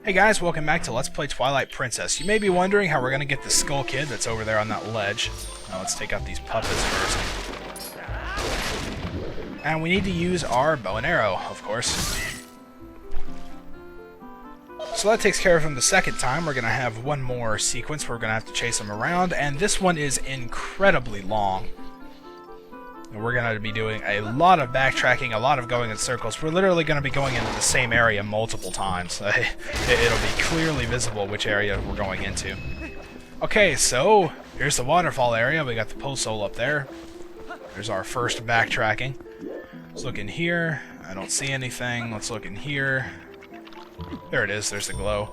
Hey guys, welcome back to Let's Play Twilight Princess. You may be wondering how we're going to get the Skull Kid that's over there on that ledge. Now let's take out these puppets first. And we need to use our bow and arrow, of course. So that takes care of him the second time. We're going to have one more sequence where we're going to have to chase him around, and this one is incredibly long. And we're going to be doing a lot of backtracking, a lot of going in circles. We're literally going to be going into the same area multiple times. It'll be clearly visible which area we're going into. Okay, so here's the waterfall area. We got the pole soul up there. There's our first backtracking. Let's look in here. I don't see anything. Let's look in here. There it is. There's the glow.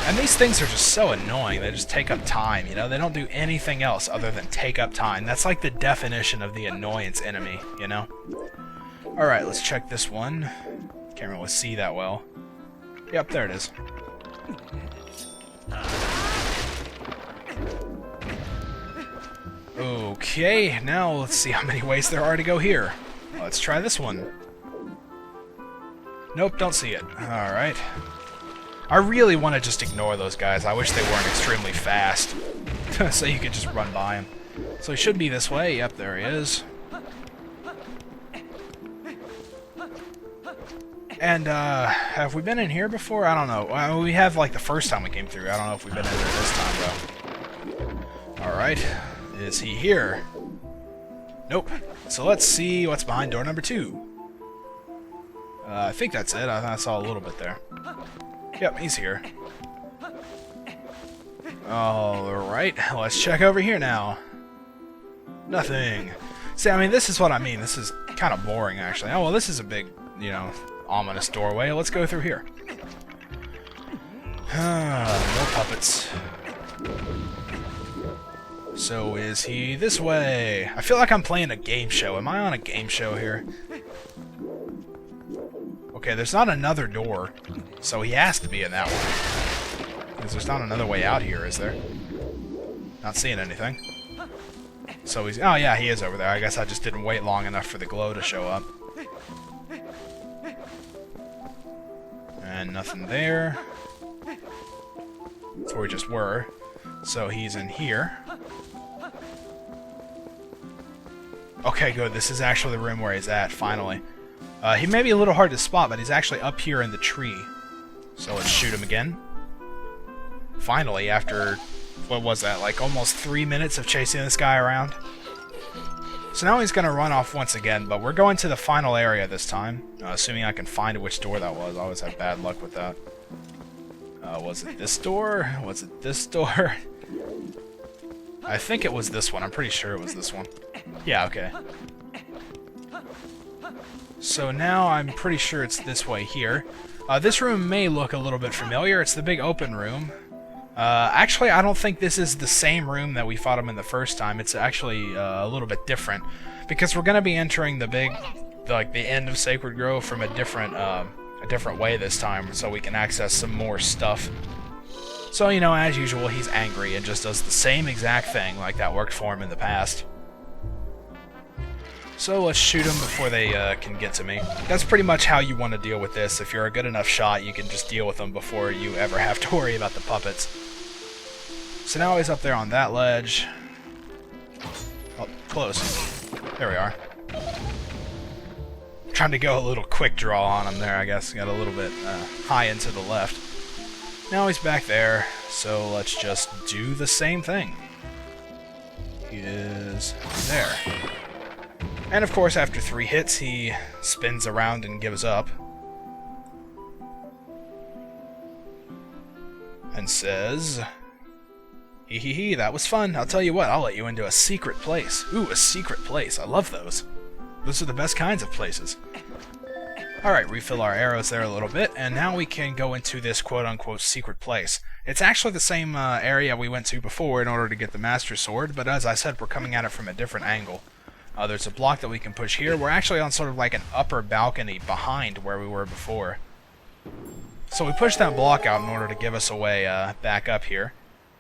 And these things are just so annoying. They just take up time, you know? They don't do anything else other than take up time. That's like the definition of the annoyance enemy, you know? Alright, let's check this one. Can't really see that well. Yep, there it is. Okay, now let's see how many ways there are to go here. Let's try this one. Nope, don't see it. Alright. I really want to just ignore those guys. I wish they weren't extremely fast. So you could just run by him. So he should be this way. Yep, there he is. And, have we been in here before? I don't know. Well, we have, like, the first time we came through. I don't know if we've been in there this time, though. Alright. Is he here? Nope. So let's see what's behind door number 2. I think that's it. I saw a little bit there. Yep, he's here. Alright, let's check over here now. Nothing. See, I mean, this is what I mean. This is kind of boring, actually. Oh, well, this is a big, you know, ominous doorway. Let's go through here. More puppets. So is he this way? I feel like I'm playing a game show. Am I on a game show here? Okay, there's not another door, so he has to be in that one. Because there's not another way out here, is there? Not seeing anything. So he's... Oh, yeah, he is over there. I guess I just didn't wait long enough for the glow to show up. And nothing there. That's where we just were. So he's in here. Okay, good. This is actually the room where he's at, finally. He may be a little hard to spot, but he's actually up here in the tree. So let's shoot him again. Finally, after, what was that, like almost 3 minutes of chasing this guy around? So now he's going to run off once again, but we're going to the final area this time. Assuming I can find which door that was. I always have bad luck with that. Was it this door? Was it this door? I think it was this one. I'm pretty sure it was this one. Yeah, okay. So now I'm pretty sure it's this way here. This room may look a little bit familiar. It's the big open room. Actually, I don't think this is the same room that we fought him in the first time. It's actually a little bit different. Because we're going to be entering the big, like, the end of Sacred Grove from a different way this time. So we can access some more stuff. So, you know, as usual, he's angry and just does the same exact thing like that worked for him in the past. So let's shoot them before they can get to me. That's pretty much how you want to deal with this. If you're a good enough shot, you can just deal with them before you ever have to worry about the puppets. So now he's up there on that ledge. Oh, close. There we are. Trying to go a little quick draw on him there, I guess. Got a little bit high into the left. Now he's back there, so let's just do the same thing. He is there. And of course, after 3 hits, he spins around and gives up. And says, hee hee hee, that was fun. I'll tell you what, I'll let you into a secret place. Ooh, a secret place. I love those. Those are the best kinds of places. Alright, refill our arrows there a little bit, and now we can go into this quote-unquote secret place. It's actually the same area we went to before in order to get the Master Sword, but as I said, we're coming at it from a different angle. There's a block that we can push here. We're actually on sort of like an upper balcony behind where we were before. So we push that block out in order to give us a way back up here.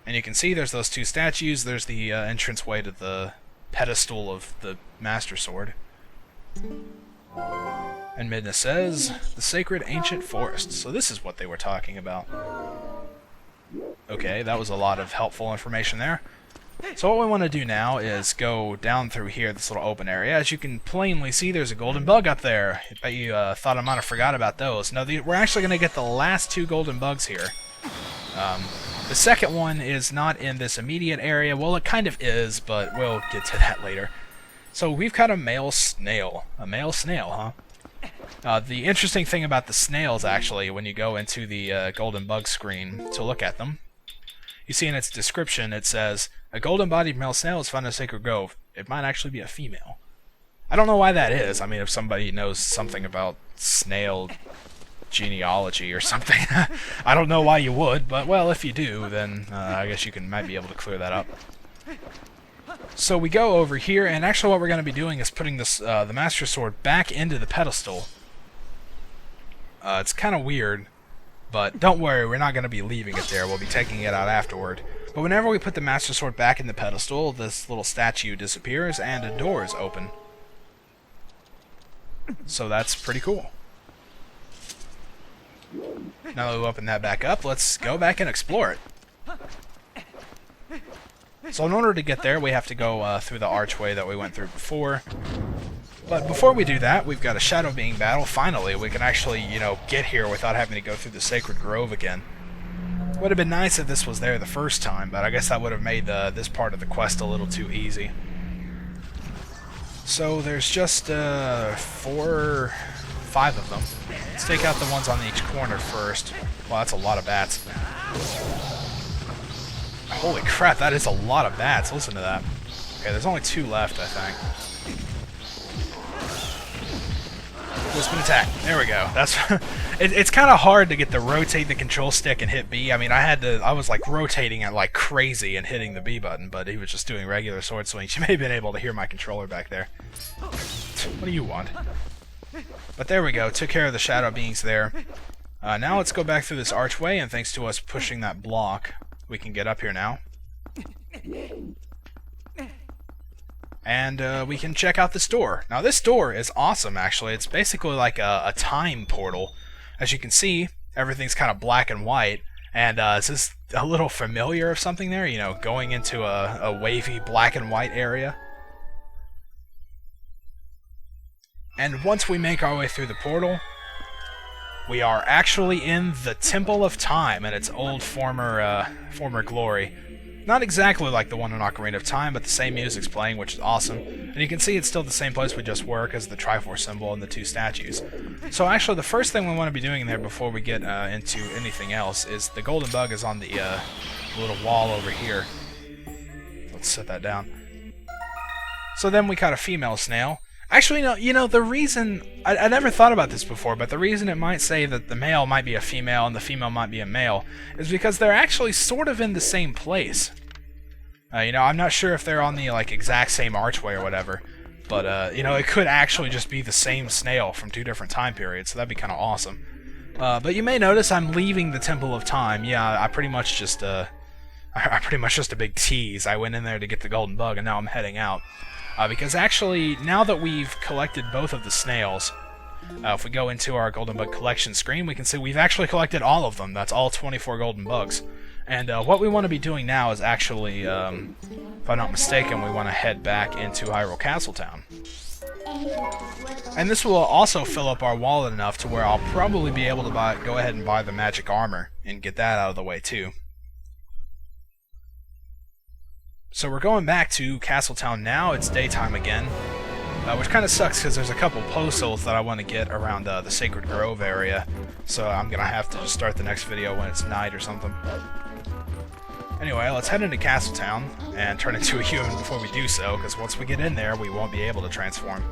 And you can see there's those 2 statues. There's the entranceway to the pedestal of the Master Sword. And Midna says, the sacred ancient forest. So this is what they were talking about. Okay, that was a lot of helpful information there. So what we want to do now is go down through here, this little open area. As you can plainly see, there's a golden bug up there. I bet you thought I might have forgot about those. No, we're actually going to get the last 2 golden bugs here. The second one is not in this immediate area. Well, it kind of is, but we'll get to that later. So we've got a male snail. A male snail, huh? The interesting thing about the snails, actually, when you go into the golden bug screen to look at them, you see in its description it says, a golden-bodied male snail is found in a sacred grove. It might actually be a female. I don't know why that is. I mean, if somebody knows something about snail genealogy or something, I don't know why you would, but, well, if you do, then I guess you might be able to clear that up. So we go over here, and actually what we're going to be doing is putting this the Master Sword back into the pedestal. It's kind of weird, but don't worry, we're not going to be leaving it there. We'll be taking it out afterward. But whenever we put the Master Sword back in the pedestal, this little statue disappears and a door is open. So that's pretty cool. Now that we open that back up, let's go back and explore it. So in order to get there, we have to go through the archway that we went through before. But before we do that, we've got a Shadow Being battle. Finally, we can actually, get here without having to go through the Sacred Grove again. Would have been nice if this was there the first time, but I guess that would have made this part of the quest a little too easy. So there's just 4 or 5 of them. Let's take out the ones on each corner first. Well, that's a lot of bats. Holy crap, that is a lot of bats. Listen to that. Okay, there's only 2 left, I think. Wisp and attack. There we go. That's it's kind of hard to get to rotate the control stick and hit B. I mean, I was like rotating it like crazy and hitting the B button, but he was just doing regular sword swings. You may have been able to hear my controller back there. What do you want? But there we go. Took care of the shadow beings there. Now let's go back through this archway, and thanks to us pushing that block, we can get up here now. And we can check out this door. Now this door is awesome, actually. It's basically like a time portal. As you can see, everything's kind of black and white. And is this a little familiar of something there? Going into a wavy black and white area. And once we make our way through the portal, we are actually in the Temple of Time in its old former glory. Not exactly like the one in Ocarina of Time, but the same music's playing, which is awesome. And you can see it's still the same place we just were, because of the Triforce symbol and the 2 statues. So actually, the first thing we want to be doing there before we get into anything else is the golden bug is on the little wall over here. Let's set that down. So then we caught a female snail. Actually, no, the reason... I never thought about this before, but the reason it might say that the male might be a female and the female might be a male is because they're actually sort of in the same place. I'm not sure if they're on the, exact same archway or whatever, but, it could actually just be the same snail from 2 different time periods, so that'd be kind of awesome. But you may notice I'm leaving the Temple of Time. Yeah, I pretty much just a big tease. I went in there to get the golden bug, and now I'm heading out. Because actually, now that we've collected both of the snails, if we go into our golden bug collection screen, we can see we've actually collected all of them. That's all 24 golden bugs. And what we want to be doing now is actually, if I'm not mistaken, we want to head back into Hyrule Castletown. And this will also fill up our wallet enough to where I'll probably be able to go ahead and buy the magic armor and get that out of the way too. So we're going back to Castletown now. It's daytime again, which kind of sucks because there's a couple postals that I want to get around the Sacred Grove area, so I'm going to have to just start the next video when it's night or something. Anyway, let's head into Castletown and turn into a human before we do so, because once we get in there, we won't be able to transform.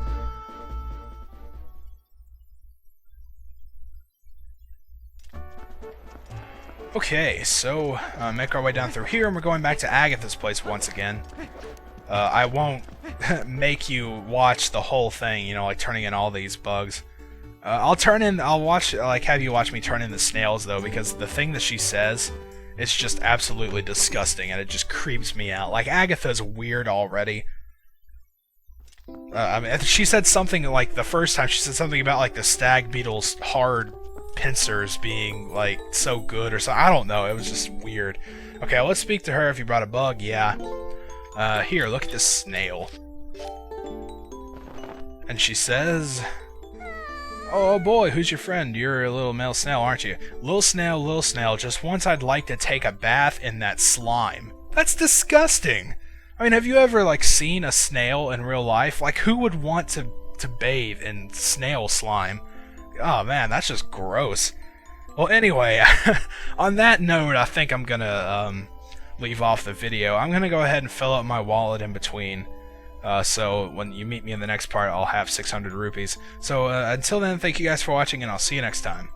Okay, so make our way down through here, and we're going back to Agatha's place once again. I won't make you watch the whole thing, turning in all these bugs. I'll have you watch me turn in the snails, though, because the thing that she says is just absolutely disgusting, and it just creeps me out. Agatha's weird already. I mean, she said something like the first time. She said something about like the stag beetle's hard pincers being like so good or so. I don't know. It was just weird. Okay, let's speak to her. If you brought a bug, yeah. Here, look at this snail. And she says, "Oh boy, who's your friend? You're a little male snail, aren't you? Little snail, just once I'd like to take a bath in that slime." That's disgusting. I mean, have you ever, like, seen a snail in real life? Like, who would want to bathe in snail slime? Oh man, that's just gross. Well, anyway, on that note, I think I'm gonna, leave off the video. I'm gonna go ahead and fill up my wallet in between. So when you meet me in the next part, I'll have 600 rupees. So until then, thank you guys for watching, and I'll see you next time.